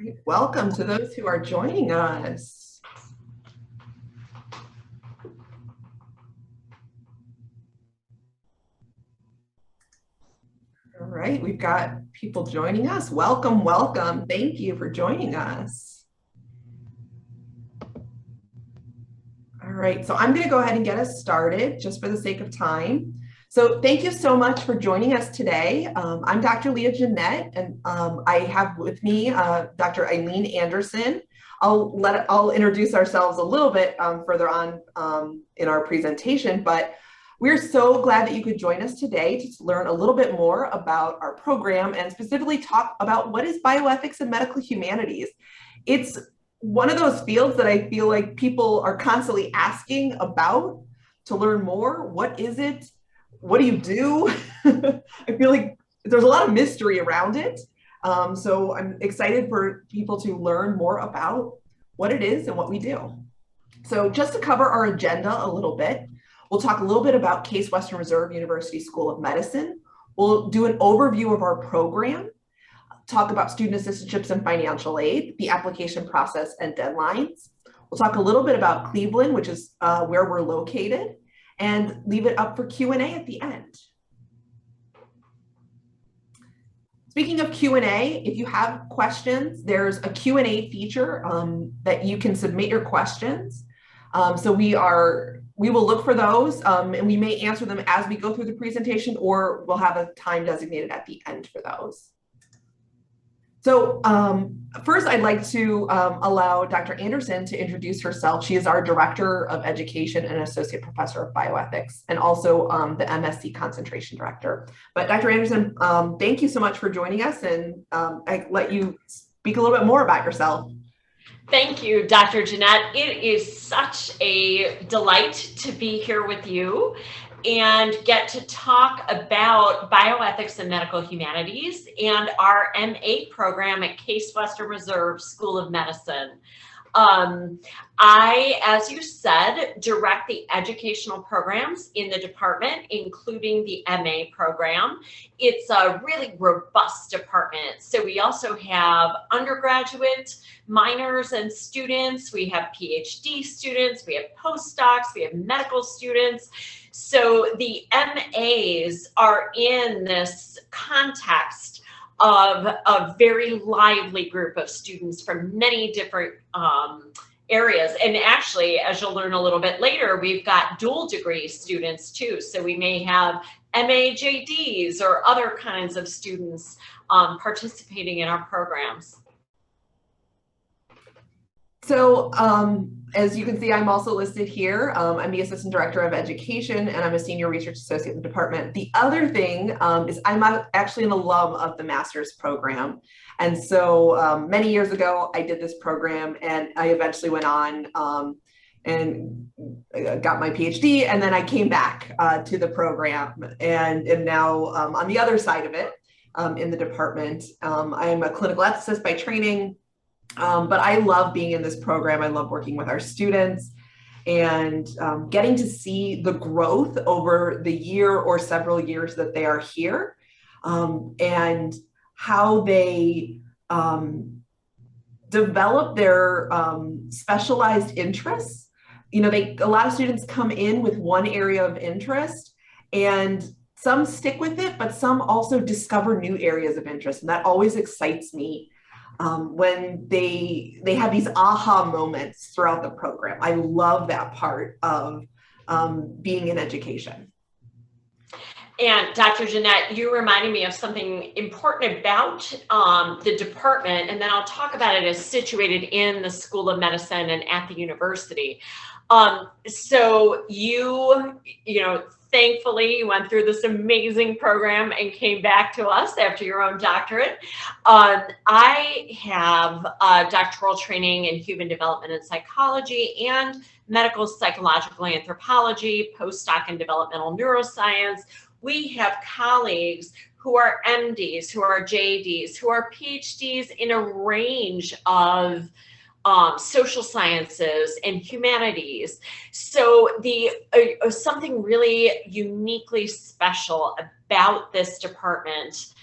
Great. Welcome to those who are joining us. All right, we've got people joining us. Welcome, welcome. Thank you for joining us. All right, so I'm going to go ahead and get us started just for the sake of time. So thank you so much for joining us today. I'm Dr. Leah Jeanette, and I have with me Dr. Eileen Anderson. I'll introduce ourselves a little bit further on in our presentation, but we're so glad that you could join us today to learn a little bit more about our program and specifically talk about what is bioethics and medical humanities. It's one of those fields that I feel like people are constantly asking about to learn more. What is it? What do you do? I feel like there's a lot of mystery around it. So I'm excited for people to learn more about what it is and what we do. So just to cover our agenda a little bit, we'll talk a little bit about Case Western Reserve University School of Medicine. We'll do an overview of our program, talk about student assistantships and financial aid, the application process and deadlines. We'll talk a little bit about Cleveland, which is where we're located, and leave it up for Q&A at the end. Speaking of Q&A, if you have questions, there's a Q&A feature that you can submit your questions. So we will look for those and we may answer them as we go through the presentation, or we'll have a time designated at the end for those. So first, I'd like to allow Dr. Anderson to introduce herself. She is our Director of Education and Associate Professor of Bioethics, and also the MSc Concentration Director. But Dr. Anderson, thank you so much for joining us, and I let you speak a little bit more about yourself. Thank you, Dr. Jeanette. It is such a delight to be here with you and get to talk about bioethics and medical humanities and our MA program at Case Western Reserve School of Medicine. I, as you said, direct the educational programs in the department, including the MA program. It's a really robust department. So we also have undergraduate minors and students. We have PhD students. We have postdocs. We have medical students. So the MAs are in this context of a very lively group of students from many different areas. And actually, as you'll learn a little bit later, we've got dual degree students too. So we may have MAJDs or other kinds of students participating in our programs. So as you can see, I'm also listed here. I'm the Assistant Director of Education, and I'm a Senior Research Associate in the department. The other thing is I'm actually an alum of the master's program. And so many years ago, I did this program, and I eventually went on and got my PhD, and then I came back to the program and am now on the other side of it in the department. I'm a clinical ethicist by training. But I love being in this program. I love working with our students and getting to see the growth over the year or several years that they are here and how they develop their specialized interests. You know, a lot of students come in with one area of interest, and some stick with it, but some also discover new areas of interest. And that always excites me. When they have these aha moments throughout the program. I love that part of being in education. And Dr. Jeanette, you reminded me of something important about the department, and then I'll talk about it as situated in the School of Medicine and at the university. So you know, thankfully, you went through this amazing program and came back to us after your own doctorate. I have doctoral training in human development and psychology and medical psychological anthropology, postdoc in developmental neuroscience. We have colleagues who are MDs, who are JDs, who are PhDs in a range of social sciences and humanities. So something really uniquely special about this department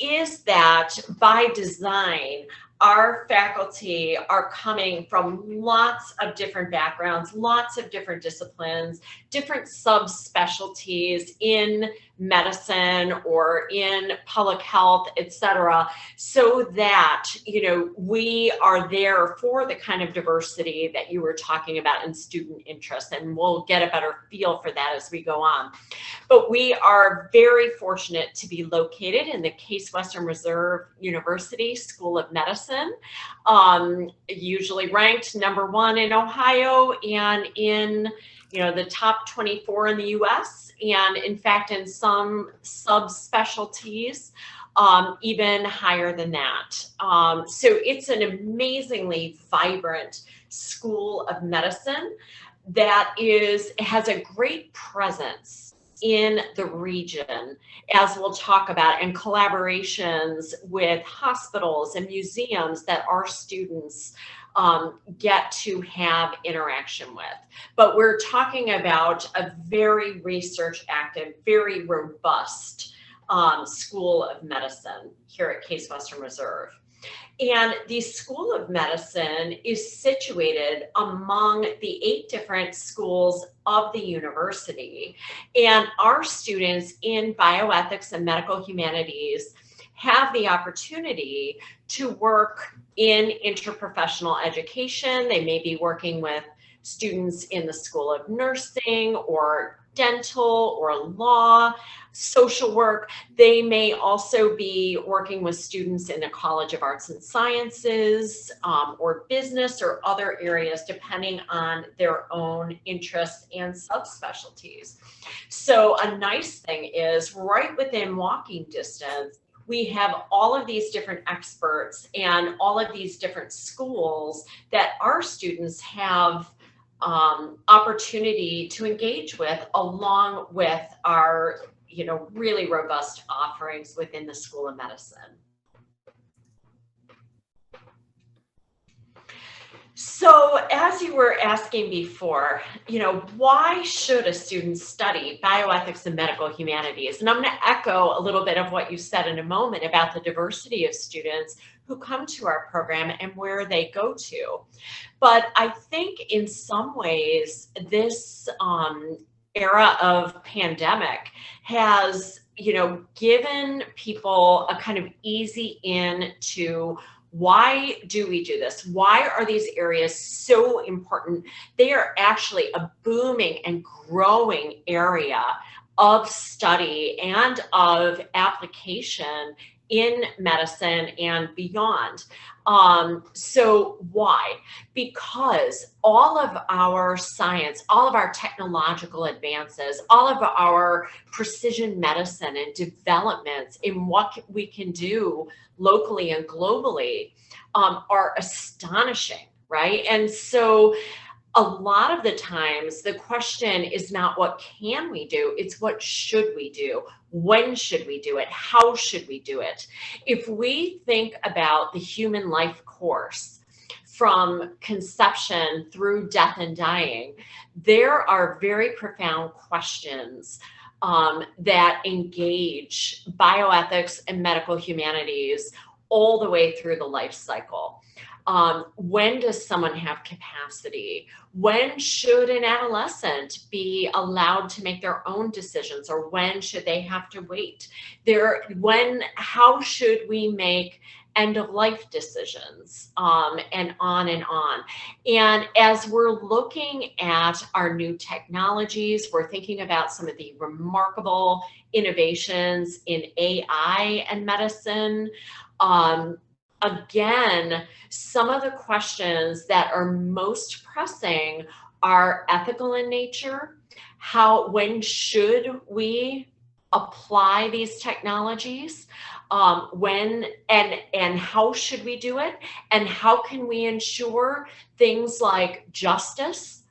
is that by design, our faculty are coming from lots of different backgrounds, lots of different disciplines, different subspecialties in medicine or in public health, etc., so that, you know, we are there for the kind of diversity that you were talking about in student interest, and we'll get a better feel for that as we go on. But we are very fortunate to be located in the Case Western Reserve University School of Medicine, usually ranked #1 in Ohio and in, you know, the top 24 in the US, and in fact, in some subspecialties, even higher than that. So it's an amazingly vibrant school of medicine that has a great presence in the region, as we'll talk about, and collaborations with hospitals and museums that our students get to have interaction with. But we're talking about a very research active, very robust School of Medicine here at Case Western Reserve. And the School of Medicine is situated among the 8 different schools of the university. And our students in bioethics and medical humanities have the opportunity to work in interprofessional education. They may be working with students in the School of Nursing or dental or law, social work. They may also be working with students in the College of Arts and Sciences or business or other areas, depending on their own interests and subspecialties. So a nice thing is, right within walking distance, we have all of these different experts and all of these different schools that our students have opportunity to engage with, along with our, you know, really robust offerings within the School of Medicine. So as you were asking before, you know, why should a student study bioethics and medical humanities? And I'm going to echo a little bit of what you said in a moment about the diversity of students who come to our program and where they go to. But I think in some ways, this era of pandemic has, you know, given people a kind of easy in to, why do we do this? Why are these areas so important? They are actually a booming and growing area of study and of application in medicine and beyond. So why? Because all of our science, all of our technological advances, all of our precision medicine and developments in what we can do locally and globally are astonishing, right? And so a lot of the times the question is not what can we do, it's what should we do? When should we do it? How should we do it? If we think about the human life course from conception through death and dying, there are very profound questions that engage bioethics and medical humanities all the way through the life cycle. When does someone have capacity? When should an adolescent be allowed to make their own decisions, or when should they have to wait? How should we make end of life decisions, and on and on. And as we're looking at our new technologies, we're thinking about some of the remarkable innovations in AI and medicine. Again, some of the questions that are most pressing are ethical in nature. When should we apply these technologies? When and how should we do it? And how can we ensure things like justice,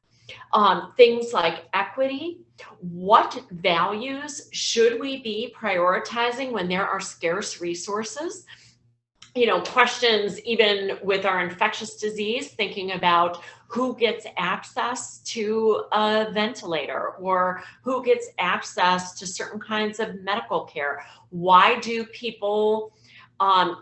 things like equity? What values should we be prioritizing when there are scarce resources? You know, questions even with our infectious disease, thinking about who gets access to a ventilator or who gets access to certain kinds of medical care. Why do people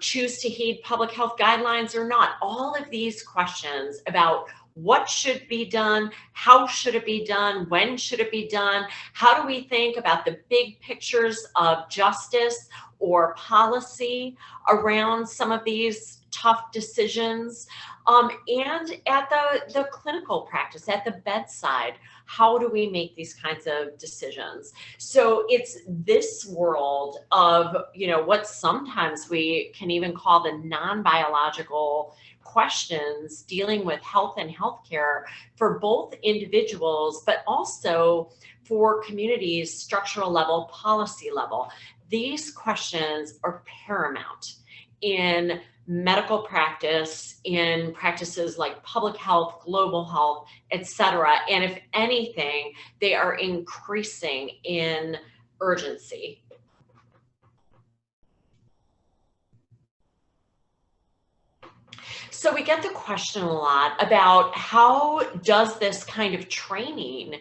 choose to heed public health guidelines or not. All of these questions about what should be done, how should it be done, when should it be done, how do we think about the big pictures of justice or policy around some of these tough decisions, and at the clinical practice, at the bedside, how do we make these kinds of decisions? So it's this world of, what sometimes we can even call the non-biological questions dealing with health and healthcare for both individuals, but also for communities, structural level, policy level. These questions are paramount in medical practice, in practices like public health, global health, etc. And if anything, they are increasing in urgency. So we get the question a lot about how does this kind of training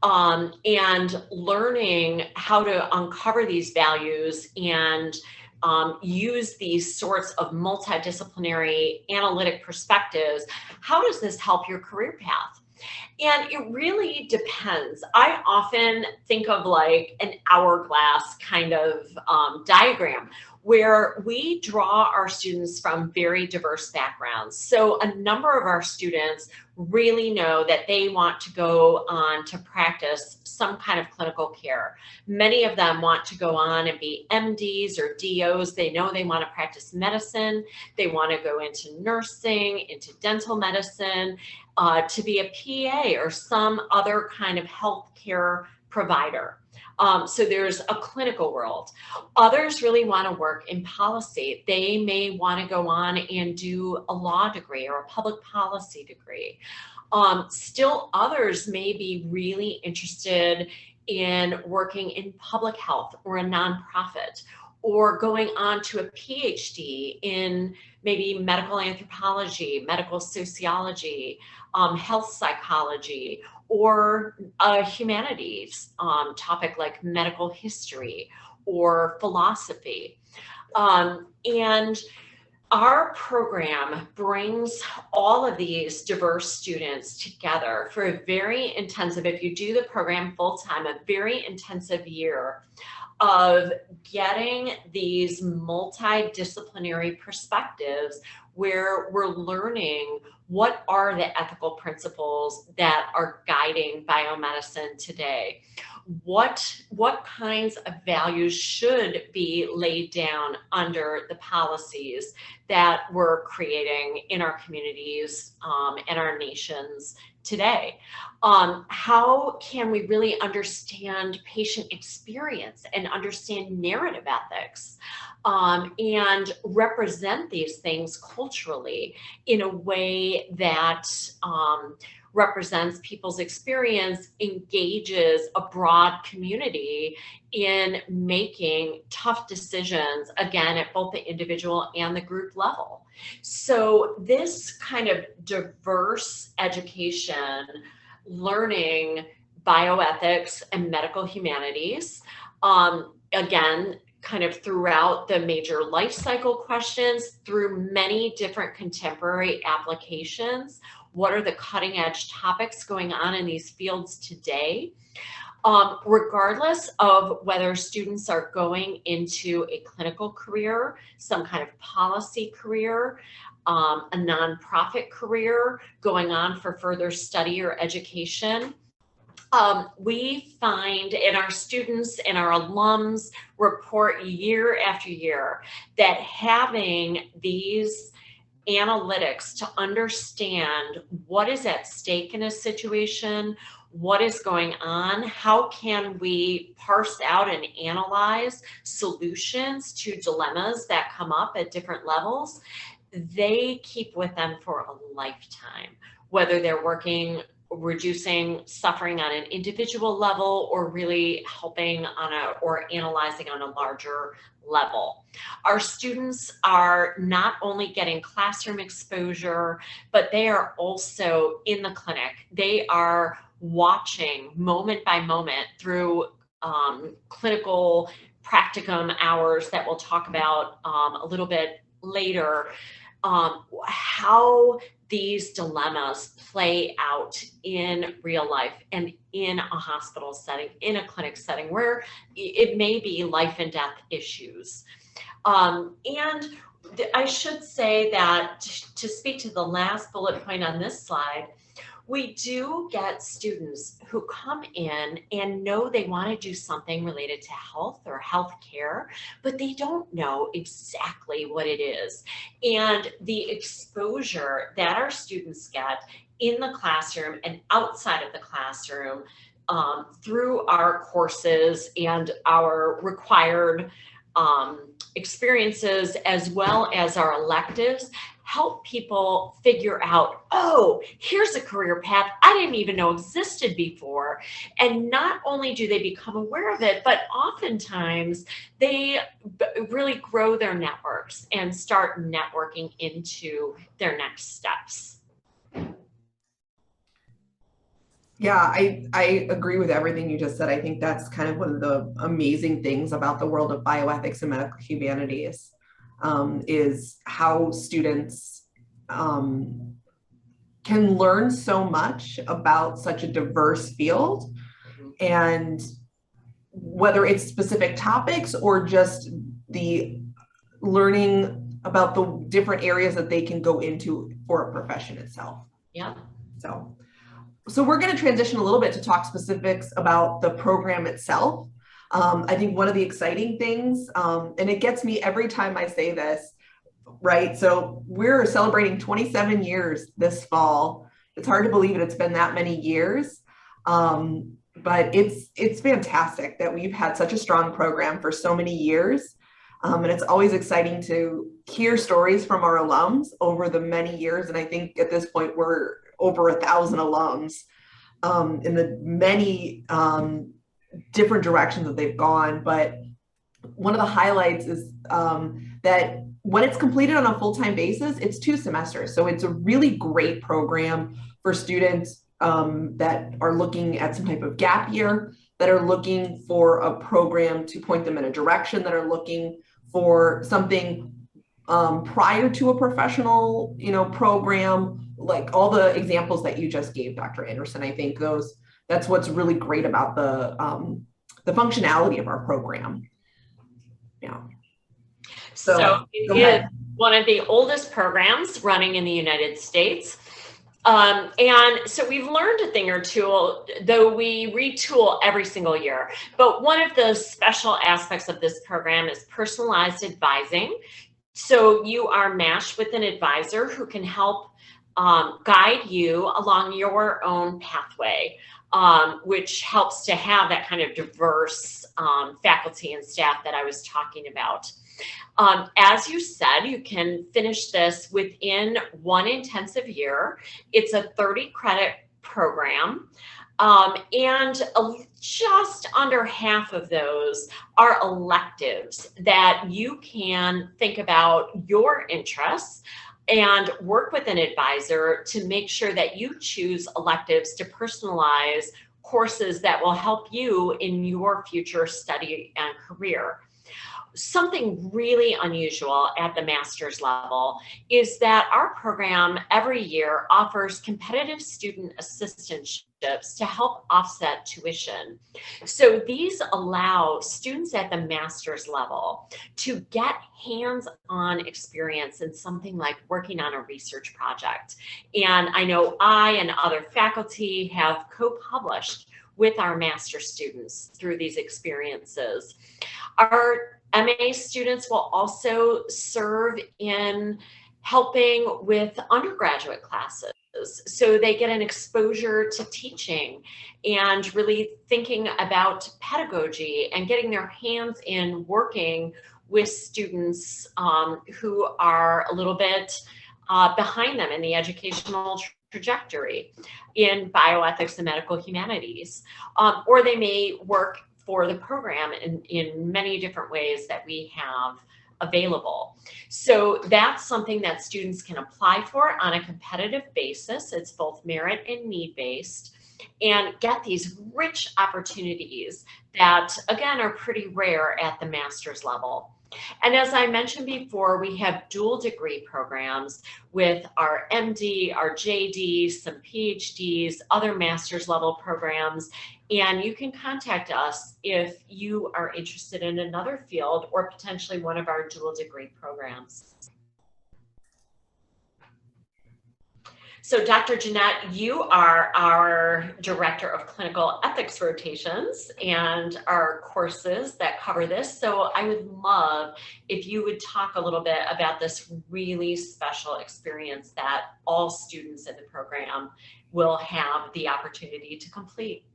and learning how to uncover these values and use these sorts of multidisciplinary analytic perspectives, how does this help your career path? And it really depends. I often think of like an hourglass kind of diagram where we draw our students from very diverse backgrounds. So a number of our students really know that they want to go on to practice some kind of clinical care. Many of them want to go on and be MDs or DOs. They know they want to practice medicine. They want to go into nursing, into dental medicine, to be a PA or some other kind of healthcare provider. So there's a clinical world. Others really want to work in policy. They may want to go on and do a law degree or a public policy degree. Still others may be really interested in working in public health or a nonprofit, or going on to a PhD in maybe medical anthropology, medical sociology, health psychology, or a humanities topic like medical history or philosophy. And our program brings all of these diverse students together for a very intensive, if you do the program full-time, a very intensive year of getting these multidisciplinary perspectives where we're learning what are the ethical principles that are guiding biomedicine today. What kinds of values should be laid down under the policies that we're creating in our communities and our nations today? How can we really understand patient experience and understand narrative ethics and represent these things culturally in a way that represents people's experience, engages a broad community in making tough decisions, again, at both the individual and the group level. So this kind of diverse education, learning bioethics and medical humanities, again, kind of throughout the major life cycle questions, through many different contemporary applications. What are the cutting edge topics going on in these fields today? Regardless of whether students are going into a clinical career, some kind of policy career, a nonprofit career, going on for further study or education, we find, and our students and our alums report year after year, that having these analytics to understand what is at stake in a situation, what is going on, how can we parse out and analyze solutions to dilemmas that come up at different levels, they keep with them for a lifetime, whether they're working reducing suffering on an individual level or really helping on or analyzing on a larger level. Our students are not only getting classroom exposure, but they are also in the clinic. They are watching moment by moment through clinical practicum hours that we'll talk about a little bit later, how these dilemmas play out in real life and in a hospital setting, in a clinic setting, where it may be life and death issues. And I should say that to speak to the last bullet point on this slide, we do get students who come in and know they want to do something related to health or healthcare, but they don't know exactly what it is. And the exposure that our students get in the classroom and outside of the classroom through our courses and our required experiences, as well as our electives, help people figure out, oh, here's a career path I didn't even know existed before. And not only do they become aware of it, but oftentimes they really grow their networks and start networking into their next steps. Yeah, I agree with everything you just said. I think that's kind of one of the amazing things about the world of bioethics and medical humanities, is how students can learn so much about such a diverse field, and whether it's specific topics or just the learning about the different areas that they can go into for a profession itself. Yeah. So we're going to transition a little bit to talk specifics about the program itself. I think one of the exciting things, and it gets me every time I say this, right? So we're celebrating 27 years this fall. It's hard to believe it's been that many years, but it's fantastic that we've had such a strong program for so many years. And it's always exciting to hear stories from our alums over the many years. And I think at this point, we're over 1,000 alums in the many different directions that they've gone. But one of the highlights is that when it's completed on a full-time basis, it's 2 semesters. So it's a really great program for students that are looking at some type of gap year, that are looking for a program to point them in a direction, that are looking for something prior to a professional, program, like all the examples that you just gave, Dr. Anderson. I think that's what's really great about the functionality of our program. Yeah. So it is one of the oldest programs running in the United States. And so we've learned a thing or two, though we retool every single year. But one of the special aspects of this program is personalized advising. So you are matched with an advisor who can help guide you along your own pathway, which helps to have that kind of diverse faculty and staff that I was talking about. As you said, you can finish this within 1 intensive year. It's a 30-credit program, and just under half of those are electives that you can think about your interests and work with an advisor to make sure that you choose electives to personalize courses that will help you in your future study and career. Something really unusual at the master's level is that our program every year offers competitive student assistantships to help offset tuition. So these allow students at the master's level to get hands-on experience in something like working on a research project. And I know I and other faculty have co-published with our master students through these experiences. Our MA students will also serve in helping with undergraduate classes. So they get an exposure to teaching and really thinking about pedagogy and getting their hands in working with students who are a little bit behind them in the educational trajectory in bioethics and medical humanities. Or they may work for the program in many different ways that we have available. So that's something that students can apply for on a competitive basis. It's both merit and need-based. and get these rich opportunities that, again, are pretty rare at the master's level. And as I mentioned before, we have dual degree programs with our MD, our JD, some PhDs, other master's level programs. And you can contact us if you are interested in another field or potentially one of our dual degree programs. So Dr. Jeanette, you are our Director of Clinical Ethics Rotations and our courses that cover this. So I would love if you would talk a little bit about this really special experience that all students in the program will have the opportunity to complete.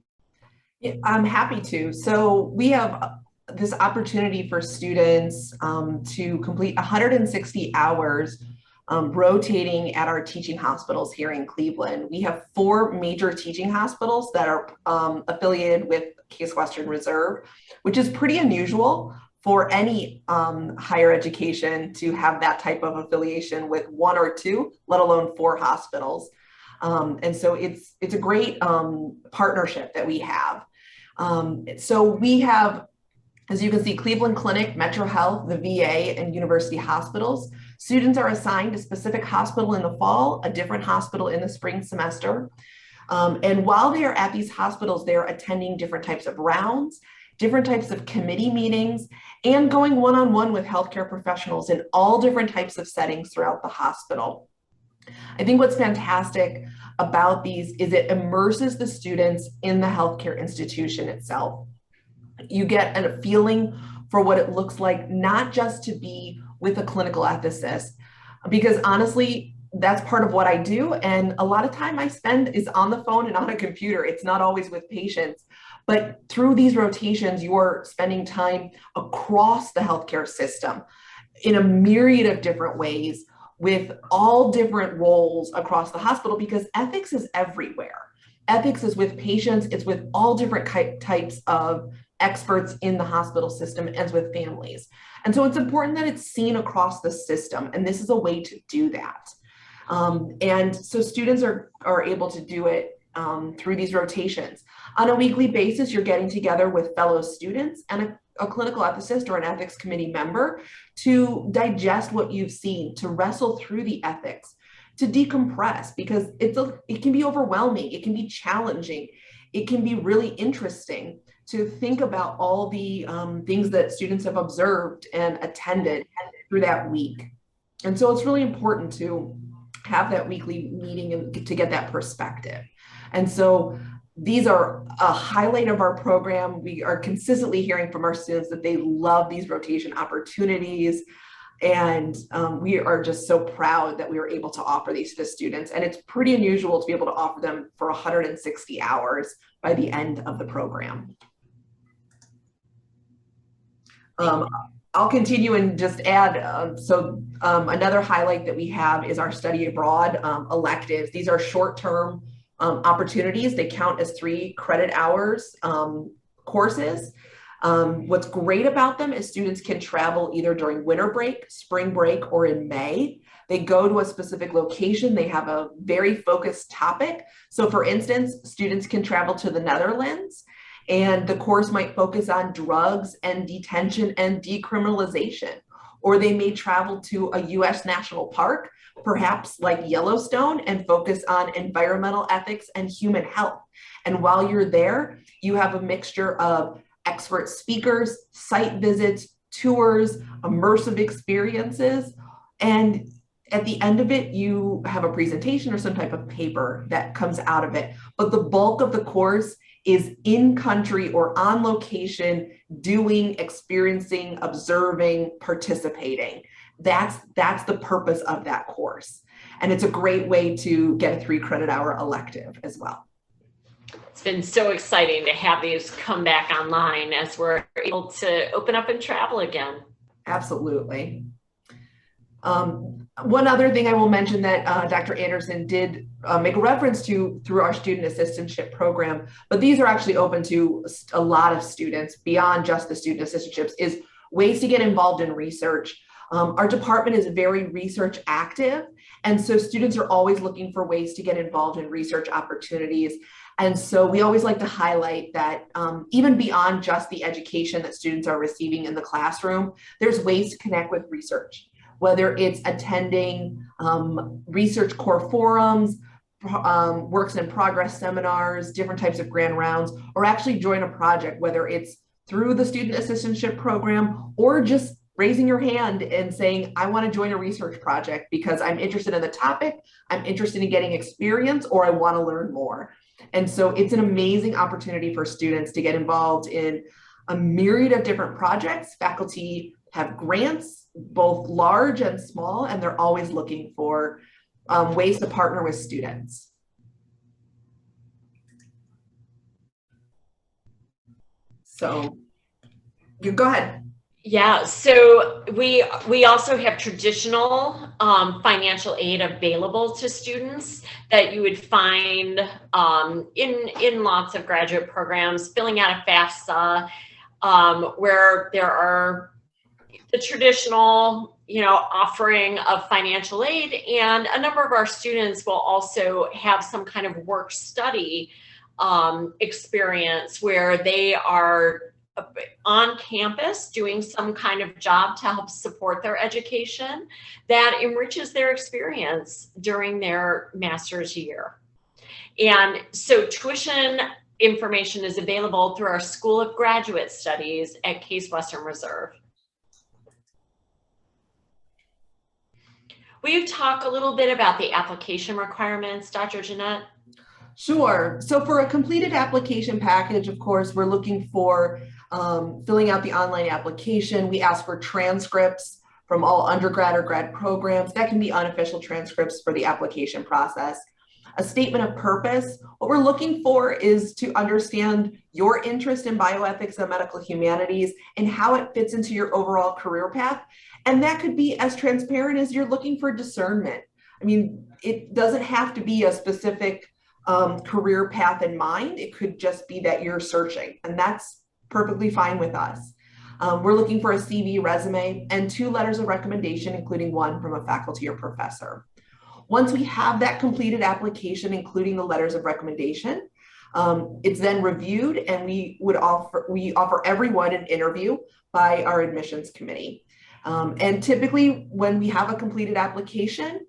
Yeah, I'm happy to. So we have this opportunity for students to complete 160 hours rotating at our teaching hospitals here in Cleveland. We have 4 major teaching hospitals that are affiliated with Case Western Reserve, which is pretty unusual for any higher education to have that type of affiliation with 1 or 2, let alone 4 hospitals. And so it's a great partnership that we have. So we have, as you can see, Cleveland Clinic, Metro Health, the VA, and university hospitals. Students are assigned a specific hospital in the fall, a different hospital in the spring semester. And while they are at these hospitals, they are attending different types of rounds, different types of committee meetings, and going one-on-one with healthcare professionals in all different types of settings throughout the hospital. I think what's fantastic about these is it immerses the students in the healthcare institution itself. You get a feeling for what it looks like, not just to be with a clinical ethicist, because honestly, that's part of what I do. And a lot of time I spend is on the phone and on a computer. It's not always with patients, but through these rotations, you're spending time across the healthcare system in a myriad of different ways with all different roles across the hospital, because ethics is everywhere. Ethics is with patients, it's with all different types of experts in the hospital system, and with families. And so it's important that it's seen across the system, and this is a way to do that. And so students are able to do it through these rotations. On a weekly basis, you're getting together with fellow students and a clinical ethicist or an ethics committee member to digest what you've seen, to wrestle through the ethics, to decompress, because it can be overwhelming, it can be challenging, it can be really interesting to think about all the things that students have observed and attended through that week. And so it's really important to have that weekly meeting and to get that perspective. And so these are a highlight of our program. We are consistently hearing from our students that they love these rotation opportunities. And we are just so proud that we were able to offer these to the students. And it's pretty unusual to be able to offer them for 160 hours by the end of the program. I'll continue and just add, another highlight that we have is our study abroad electives. These are short-term opportunities. They count as 3 credit hours courses. What's great about them is students can travel either during winter break, spring break, or in May. They go to a specific location. They have a very focused topic. So for instance, students can travel to the Netherlands, and the course might focus on drugs and detention and decriminalization. Or they may travel to a US national park, perhaps like Yellowstone, and focus on environmental ethics and human health. And while you're there, you have a mixture of expert speakers, site visits, tours, immersive experiences. And at the end of it, you have a presentation or some type of paper that comes out of it. But the bulk of the course is in country or on location, doing, experiencing, observing, participating. That's the purpose of that course. And it's a great way to get a 3 credit hour elective as well. It's been so exciting to have these come back online as we're able to open up and travel again. Absolutely. One other thing I will mention that Dr. Anderson did make a reference to through our student assistantship program, but these are actually open to a lot of students beyond just the student assistantships, is ways to get involved in research. Our department is very research active, and so students are always looking for ways to get involved in research opportunities. And so we always like to highlight that even beyond just the education that students are receiving in the classroom, there's ways to connect with research, whether it's attending research core forums, works in progress seminars, different types of grand rounds, or actually join a project, whether it's through the student assistantship program or just raising your hand and saying, I want to join a research project because I'm interested in the topic, I'm interested in getting experience, or I want to learn more. And so it's an amazing opportunity for students to get involved in a myriad of different projects. Faculty have grants, both large and small, and they're always looking for ways to partner with students. So you go ahead. Yeah, so we also have traditional financial aid available to students that you would find in lots of graduate programs, filling out a FAFSA, where there are the traditional, offering of financial aid, and a number of our students will also have some kind of work study experience where they are on campus doing some kind of job to help support their education that enriches their experience during their master's year. And so tuition information is available through our School of Graduate Studies at Case Western Reserve. Will you talk a little bit about the application requirements, Dr. Jeanette? Sure. So for a completed application package, of course, we're looking for filling out the online application. We ask for transcripts from all undergrad or grad programs. That can be unofficial transcripts for the application process. A statement of purpose. What we're looking for is to understand your interest in bioethics and medical humanities and how it fits into your overall career path. And that could be as transparent as you're looking for discernment. I mean, it doesn't have to be a specific career path in mind. It could just be that you're searching, and that's perfectly fine with us. We're looking for a CV, resume, and 2 letters of recommendation, including 1 from a faculty or professor. Once we have that completed application, including the letters of recommendation, it's then reviewed, and we offer everyone an interview by our admissions committee. And typically when we have a completed application,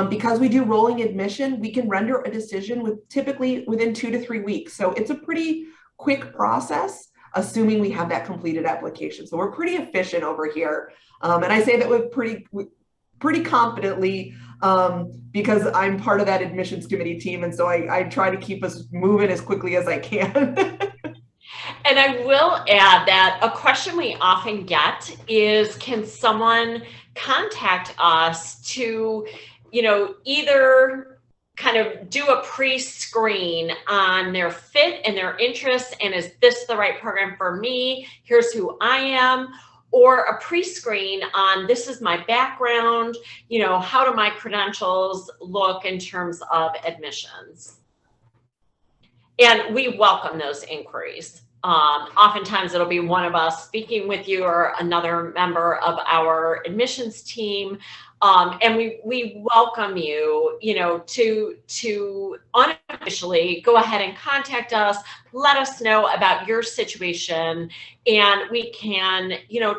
because we do rolling admission, we can render a decision typically within 2 to 3 weeks. So it's a pretty quick process, assuming we have that completed application. So we're pretty efficient over here. And I say that with pretty confidently because I'm part of that admissions committee team. And so I try to keep us moving as quickly as I can. And I will add that a question we often get is, can someone contact us to, either kind of do a pre-screen on their fit and their interests, and is this the right program for me? Here's who I am. Or a pre-screen on, this is my background, how do my credentials look in terms of admissions? And we welcome those inquiries. Oftentimes it'll be one of us speaking with you or another member of our admissions team. And we welcome you, to unofficially go ahead and contact us, let us know about your situation, and we can,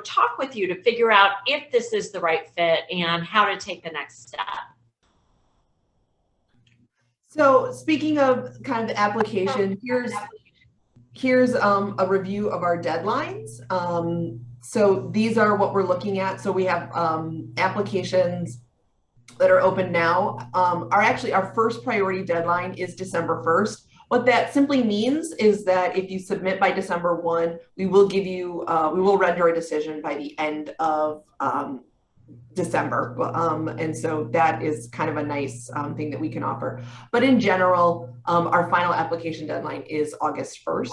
talk with you to figure out if this is the right fit and how to take the next step. So speaking of kind of the application, here's a review of our deadlines. So these are what we're looking at. So we have applications that are open now. Our first priority deadline is December 1st. What that simply means is that if you submit by December 1, we will render a decision by the end of December. And so that is kind of a nice thing that we can offer. But in general, our final application deadline is August 1st.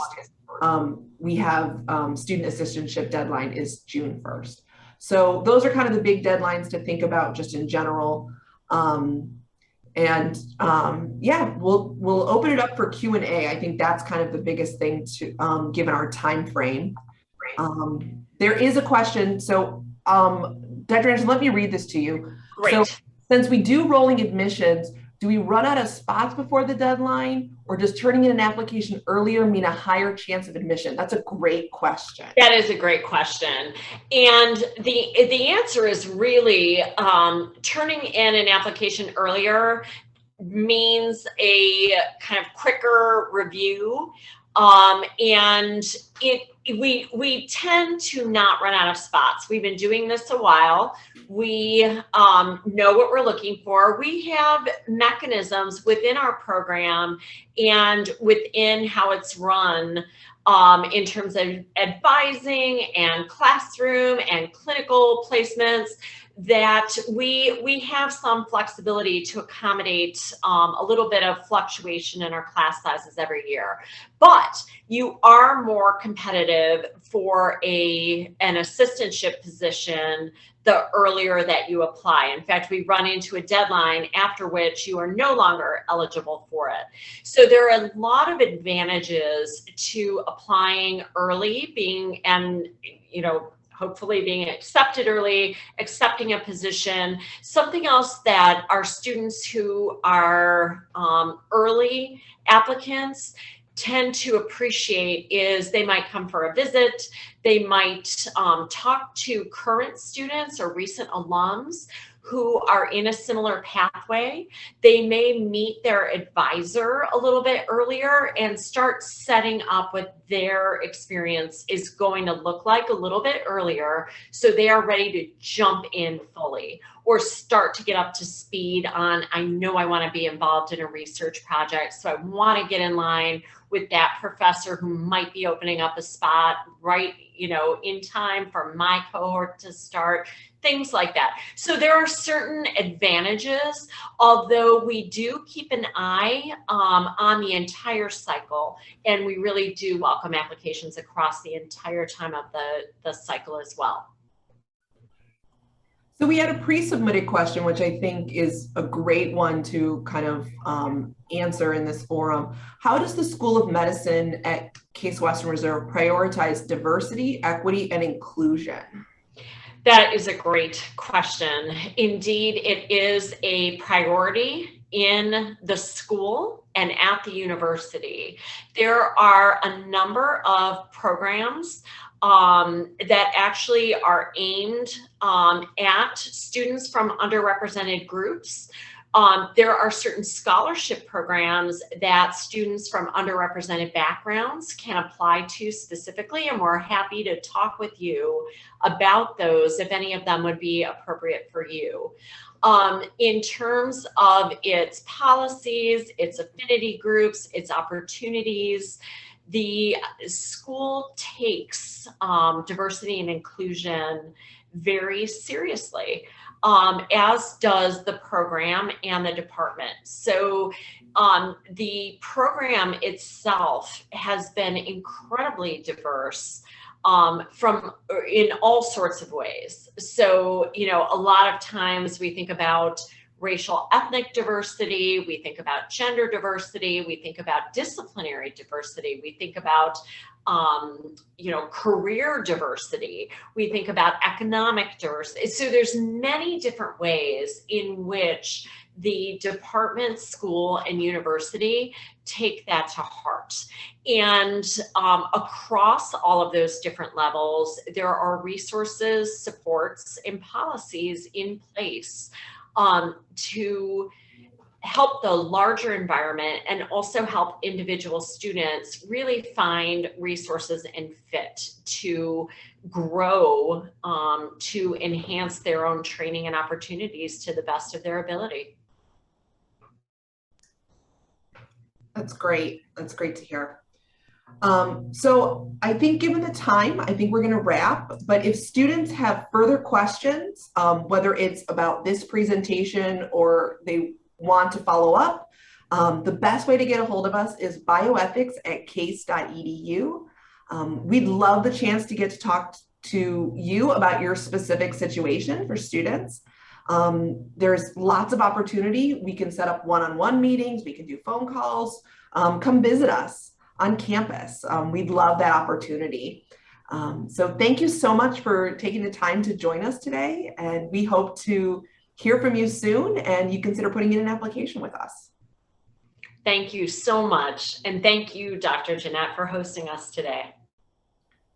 We have student assistantship deadline is June 1st. So those are kind of the big deadlines to think about just in general. Yeah, we'll open it up for Q&A. I think that's kind of the biggest thing to given our time frame. There is a question. So Dr. Anderson, let me read this to you. Great. So since we do rolling admissions, Do we run out of spots before the deadline, or does turning in an application earlier mean a higher chance of admission? That's a great question. That is a great question. And the answer is really turning in an application earlier means a kind of quicker review. And we tend to not run out of spots. We've been doing this a while. We know what we're looking for. We have mechanisms within our program and within how it's run in terms of advising and classroom and clinical placements, that we have some flexibility to accommodate a little bit of fluctuation in our class sizes every year. But you are more competitive for an assistantship position the earlier that you apply. In fact, we run into a deadline after which you are no longer eligible for it. So there are a lot of advantages to applying early, hopefully being accepted early, accepting a position. Something else that our students who are early applicants tend to appreciate is they might come for a visit. They might talk to current students or recent alums who are in a similar pathway. They may meet their advisor a little bit earlier and start setting up what their experience is going to look like a little bit earlier, so they are ready to jump in fully or start to get up to speed on, I know I want to be involved in a research project, so I want to get in line with that professor who might be opening up a spot right, in time for my cohort to start, things like that. So there are certain advantages, although we do keep an eye on the entire cycle, and we really do welcome applications across the entire time of the cycle as well. So we had a pre-submitted question, which I think is a great one to kind of answer in this forum. How does the School of Medicine at Case Western Reserve prioritize diversity, equity, and inclusion? That is a great question. Indeed, it is a priority in the school and at the university. There are a number of programs that actually are aimed at students from underrepresented groups. There are certain scholarship programs that students from underrepresented backgrounds can apply to specifically, and we're happy to talk with you about those if any of them would be appropriate for you. In terms of its policies, its affinity groups, its opportunities, the school takes diversity and inclusion very seriously, as does the program and the department. So the program itself has been incredibly diverse in all sorts of ways. So, a lot of times we think about racial ethnic diversity, we think about gender diversity, we think about disciplinary diversity, we think about career diversity, we think about economic diversity. So there's many different ways in which the department, school, and university take that to heart. And across all of those different levels, there are resources, supports, and policies in place to help the larger environment and also help individual students really find resources and fit to grow, to enhance their own training and opportunities to the best of their ability. That's great. That's great to hear. So I think given the time, I think we're going to wrap, but if students have further questions, whether it's about this presentation or they want to follow up, the best way to get a hold of us is bioethics@case.edu. We'd love the chance to get to talk to you about your specific situation for students. There's lots of opportunity. We can set up one-on-one meetings. We can do phone calls. Come visit us on campus. We'd love that opportunity. So thank you so much for taking the time to join us today. And we hope to hear from you soon and you consider putting in an application with us. Thank you so much. And thank you, Dr. Jeanette, for hosting us today.